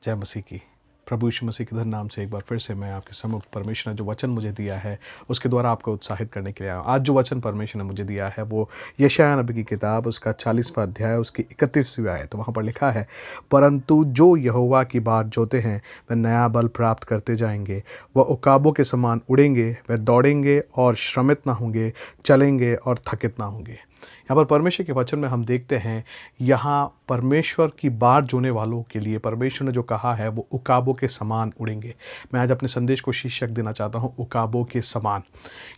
जय मसीह की। प्रभु यीशु मसीह के धन नाम से एक बार फिर से मैं आपके सम्मुख परमेश्वर ने जो वचन मुझे दिया है उसके द्वारा आपको उत्साहित करने के लिए आया हूं। आज जो वचन परमेश्वर ने मुझे दिया है वो यशायाह नबी की किताब उसका 40वां अध्याय उसकी 31वीं आयत। तो वहाँ पर लिखा है, परंतु जो यहोवा की बाट जोते हैं वह नया बल प्राप्त करते जाएंगे, वह उकाबों के समान उड़ेंगे, वह दौड़ेंगे और श्रमित ना होंगे, चलेंगे और थकित ना होंगे। यहाँ पर परमेश्वर के वचन में हम देखते हैं, यहाँ परमेश्वर की बाट जोने वालों के लिए परमेश्वर ने जो कहा है वो उकाबों के समान उड़ेंगे। मैं आज अपने संदेश को शीर्षक देना चाहता हूँ, उकाबों के समान।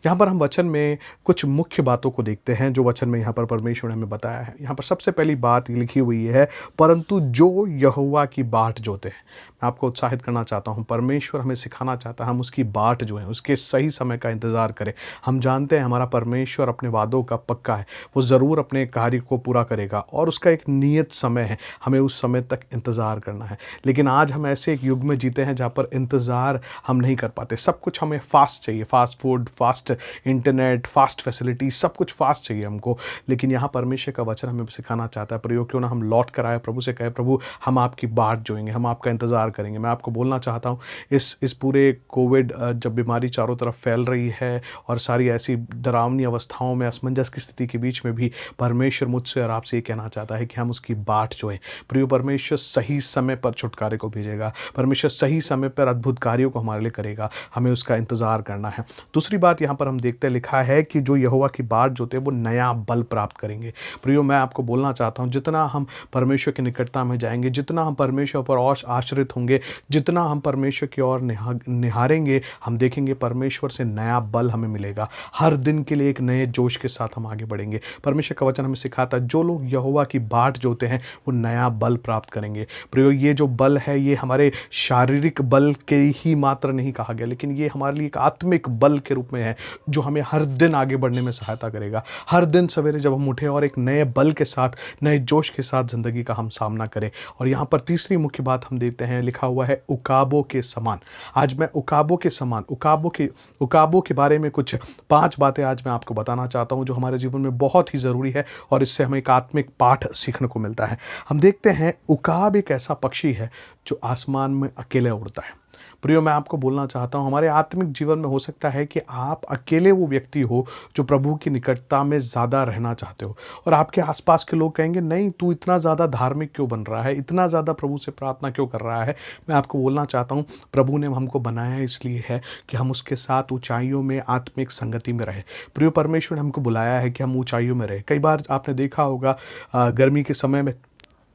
यहाँ पर हम वचन में कुछ मुख्य बातों को देखते हैं जो वचन में यहाँ पर परमेश्वर ने हमें बताया है। यहाँ पर सबसे पहली बात लिखी हुई है, परंतु जो यहोवा की बाट जोते हैं। मैं आपको उत्साहित करना चाहता हूँ, परमेश्वर हमें सिखाना चाहता है हम उसकी बाट जो है उसके सही समय का इंतज़ार करें। हम जानते हैं हमारा परमेश्वर अपने वादों का पक्का है, वो ज़रूर अपने कार्य को पूरा करेगा और उसका एक नियत समय है, हमें उस समय तक इंतज़ार करना है। लेकिन आज हम ऐसे एक युग में जीते हैं जहाँ पर इंतज़ार हम नहीं कर पाते। सब कुछ हमें फास्ट चाहिए, fast food, fast internet, fast facility, सब कुछ फास्ट चाहिए हमको। लेकिन यहाँ परमेश्वर का वचन हमें सिखाना चाहता है, प्रयोग क्यों ना हम लौट कर आए प्रभु से कहे, प्रभु हम आपकी बाट जोएंगे, हम आपका इंतज़ार करेंगे। मैं आपको बोलना चाहता हूँ, इस पूरे कोविड जब बीमारी चारों तरफ फैल रही है और सारी ऐसी डरावनी अवस्थाओं में, असमंजस की स्थिति के बीच में भी परमेश्वर मुझसे और आपसे ये कहना चाहता है कि हम उसकी बाट जोएं। प्रिय, परमेश्वर सही समय पर छुटकारे को भेजेगा, परमेश्वर सही समय पर अद्भुत कार्यों को हमारे लिए करेगा, हमें उसका इंतज़ार करना है। दूसरी बात यहाँ पर हम देखते हैं, लिखा है कि जो यहोवा की बाट जोते हैं वो नया बल प्राप्त करेंगे। प्रियो, मैं आपको बोलना चाहता हूँ, जितना हम परमेश्वर की निकटता में जाएंगे, जितना हम परमेश्वर पर और आश्रित होंगे, जितना हम परमेश्वर की ओर निहारेंगे, हम देखेंगे परमेश्वर से नया बल हमें मिलेगा। हर दिन के लिए एक नए जोश के साथ हम आगे बढ़ेंगे। परमेश्वर का वचन हमें सिखाता है, जो लोग यहोवा की बाट जोते हैं वो नया बल प्राप्त करेंगे। प्रियो, ये जो बल है ये हमारे शारीरिक बल के ही मात्र नहीं कहा गया, लेकिन ये हमारे लिए एक आत्मिक बल के रूप में है जो हमें हर दिन आगे बढ़ने में सहायता करेगा। हर दिन सवेरे जब हम उठें और एक नए बल के साथ, नए जोश के साथ ज़िंदगी का हम सामना करें। और यहाँ पर तीसरी मुख्य बात हम देखते हैं, लिखा हुआ है उकाबों के समान। आज मैं उकाबों के समान, उकाबों के बारे में कुछ 5 बातें आज मैं आपको बताना चाहता हूँ जो हमारे जीवन में बहुत ही ज़रूरी है और इससे हमें एक आत्मिक पाठ सीखने को मिलता है। हम देखते हैं, उकाब एक ऐसा पक्षी है जो आसमान में अकेले उड़ता है। प्रियो, मैं आपको बोलना चाहता हूँ, हमारे आत्मिक जीवन में हो सकता है कि आप अकेले वो व्यक्ति हो जो प्रभु की निकटता में ज़्यादा रहना चाहते हो और आपके आसपास के लोग कहेंगे, नहीं तू इतना ज़्यादा धार्मिक क्यों बन रहा है, इतना ज़्यादा प्रभु से प्रार्थना क्यों कर रहा है। मैं आपको बोलना चाहता हूँ, प्रभु ने हमको बनाया इसलिए है कि हम उसके साथ ऊंचाइयों में आत्मिक संगति में रहे। प्रियो, परमेश्वर ने हमको बुलाया है कि हम ऊंचाइयों में रहे। कई बार आपने देखा होगा गर्मी के समय में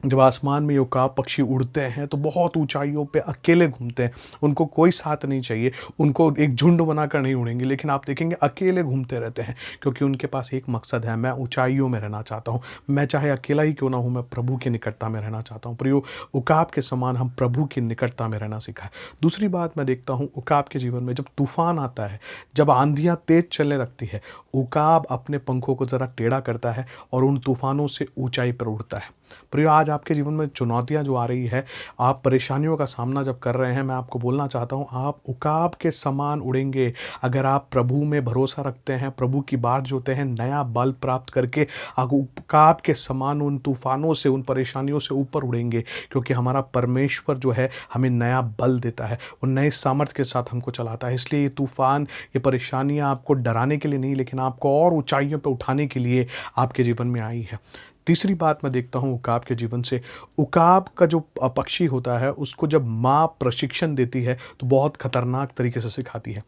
जब आसमान में ये उकाब पक्षी उड़ते हैं तो बहुत ऊंचाइयों पे अकेले घूमते हैं, उनको कोई साथ नहीं चाहिए, उनको एक झुंड बनाकर नहीं उड़ेंगे, लेकिन आप देखेंगे अकेले घूमते रहते हैं क्योंकि उनके पास एक मकसद है, मैं ऊंचाइयों में रहना चाहता हूँ, मैं चाहे अकेला ही क्यों ना हूँ, मैं प्रभु की निकटता में रहना चाहता हूँ। प्रियो, उकाब के समान हम प्रभु की निकटता में रहना सीखा है। दूसरी बात मैं देखता हूँ, उकाब के जीवन में जब तूफान आता है, जब आंधियाँ तेज चलने लगती है, उकाब अपने पंखों को ज़रा टेढ़ा करता है और उन तूफानों से ऊंचाई पर उड़ता है। प्रियो, आज आपके जीवन में चुनौतियां जो आ रही है, आप परेशानियों का सामना जब कर रहे हैं, मैं आपको बोलना चाहता हूं, आप उकाब के समान उड़ेंगे अगर आप प्रभु में भरोसा रखते हैं, प्रभु की बाट जोते हैं, नया बल प्राप्त करके आप उकाब के समान उन तूफानों से, उन परेशानियों से ऊपर उड़ेंगे। क्योंकि हमारा परमेश्वर जो है हमें नया बल देता है, वो नए सामर्थ्य के साथ हमको चलाता है। इसलिए ये तूफान, ये परेशानियां आपको डराने के लिए नहीं, लेकिन आपको और ऊंचाइयों पर उठाने के लिए आपके जीवन में आई है। तीसरी बात मैं देखता हूँ उकाब के जीवन से, उकाब का जो पक्षी होता है उसको जब माँ प्रशिक्षण देती है तो बहुत खतरनाक तरीके से सिखाती है।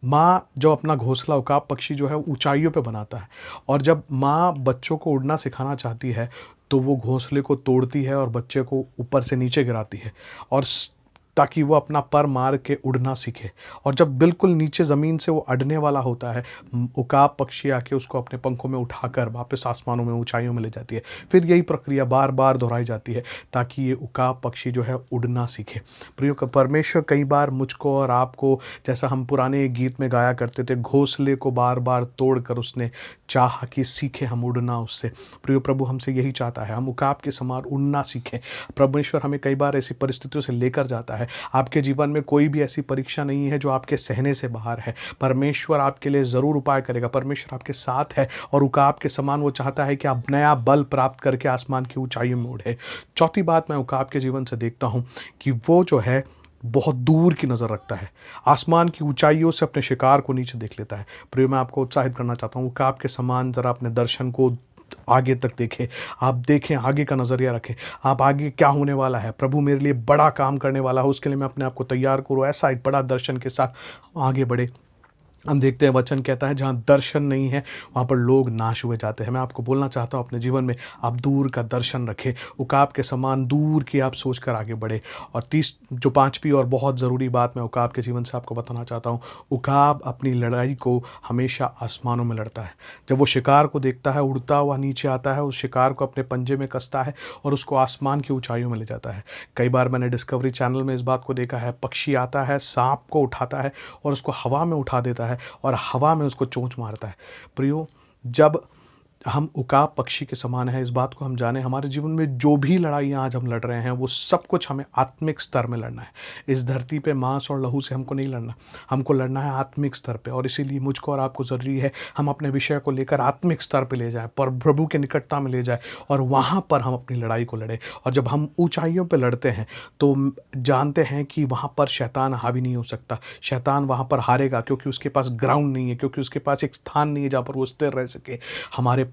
माँ जो अपना घोंसला, उकाब पक्षी जो है ऊंचाइयों पे बनाता है और जब माँ बच्चों को उड़ना सिखाना चाहती है तो वो घोंसले को तोड़ती है और बच्चे को ऊपर से नीचे गिराती है और ताकि वो अपना पर मार के उड़ना सीखे। और जब बिल्कुल नीचे ज़मीन से वो अड़ने वाला होता है, उकाब पक्षी आके उसको अपने पंखों में उठाकर वापस आसमानों में, ऊंचाइयों में ले जाती है। फिर यही प्रक्रिया बार बार दोहराई जाती है ताकि ये उकाब पक्षी जो है उड़ना सीखे। प्रियो, परमेश्वर कई बार मुझको और आपको, जैसा हम पुराने गीत में गाया करते थे, घोंसले को बार बार तोड़कर उसने चाह कि सीखे हम उड़ना उससे। प्रियो, प्रभु हमसे यही चाहता है, हम उकाब के समान उड़ना सीखें। परमेश्वर हमें कई बार ऐसी परिस्थितियों से लेकर जाता है है। आपके जीवन में कोई भी ऐसी परीक्षा नहीं है जो आपके सहने से बाहर है। परमेश्वर आपके लिए ज़रूर उपाय करेगा। परमेश्वर आपके साथ है और उकाब के समान वो चाहता है कि आप नया बल प्राप्त करके आसमान की ऊँचाइयों में उड़े। चौथी बात मैं उकाब के जीवन से देखता हूँ कि वो जो है बहुत दूर की नज़र रखता है। आसमान की ऊँचाइयों से अपने शिकार को नीचे देख लेता है। प्रिय, मैं आपको उत्साहित करना चाहता हूँ, उकाब के समान ज़रा अपने दर्शन को आगे तक देखें। आप देखें, आगे का नज़रिया रखें। आप आगे क्या होने वाला है, प्रभु मेरे लिए बड़ा काम करने वाला है, उसके लिए मैं अपने आप को तैयार करूँ, ऐसा एक बड़ा दर्शन के साथ आगे बढ़े। हम देखते हैं वचन कहता है जहाँ दर्शन नहीं है वहाँ पर लोग नाश हुए जाते हैं। मैं आपको बोलना चाहता हूँ अपने जीवन में आप दूर का दर्शन रखें, उकाब के समान दूर की आप सोचकर आगे बढ़े। और जो पांचवी और बहुत ज़रूरी बात मैं उकाब के जीवन से आपको बताना चाहता हूँ, उकाब अपनी लड़ाई को हमेशा आसमानों में लड़ता है। जब वो शिकार को देखता है उड़ता हुआ नीचे आता है, उस शिकार को अपने पंजे में कसता है और उसको आसमान की ऊंचाइयों में ले जाता है। कई बार मैंने डिस्कवरी चैनल में इस बात को देखा है, पक्षी आता है, सांप को उठाता है और उसको हवा में उठा देता है और हवा में उसको चोंच मारता है। प्रियो, जब हम उकाब पक्षी के समान है, इस बात को हम जाने, हमारे जीवन में जो भी लड़ाइयाँ आज हम लड़ रहे हैं वो सब कुछ हमें आत्मिक स्तर में लड़ना है। इस धरती पे मांस और लहू से हमको नहीं लड़ना, हमको लड़ना है आत्मिक स्तर पे। और इसीलिए मुझको और आपको ज़रूरी है हम अपने विषय को लेकर आत्मिक स्तर पे ले जाएं, पर प्रभु के निकटता में ले जाएं और वहाँ पर हम अपनी लड़ाई को लड़ें। और जब हम ऊंचाइयों पे लड़ते हैं तो जानते हैं कि वहाँ पर शैतान हावी नहीं हो सकता। शैतान वहाँ पर हारेगा क्योंकि उसके पास ग्राउंड नहीं है, क्योंकि उसके पास एक स्थान नहीं है जहाँ पर वो स्थिर रह सके। हमारे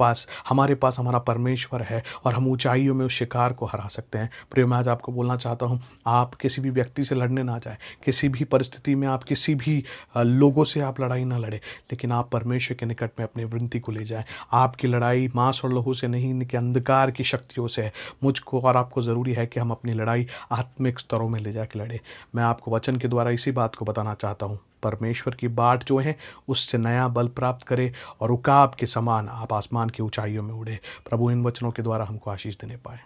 पास हमारा परमेश्वर है और हम ऊंचाइयों में उस शिकार को हरा सकते हैं। प्रिय, मैं आज आपको बोलना चाहता हूं, आप किसी भी व्यक्ति से लड़ने ना जाए, किसी भी परिस्थिति में आप किसी भी लोगों से आप लड़ाई ना लड़े, लेकिन आप परमेश्वर के निकट में अपनी विनती को ले जाएं। आपकी लड़ाई मांस और लहू से नहीं, इनके अंधकार की शक्तियों से है। मुझको और आपको ज़रूरी है कि हम अपनी लड़ाई आत्मिक स्तरों में ले जाके लड़े। मैं आपको वचन के द्वारा इसी बात को बताना चाहता हूँ, परमेश्वर की बाट जो है उससे नया बल प्राप्त करे और उकाब के समान आप आसमान की ऊंचाइयों में उड़े। प्रभु इन वचनों के द्वारा हमको आशीष देने पाए।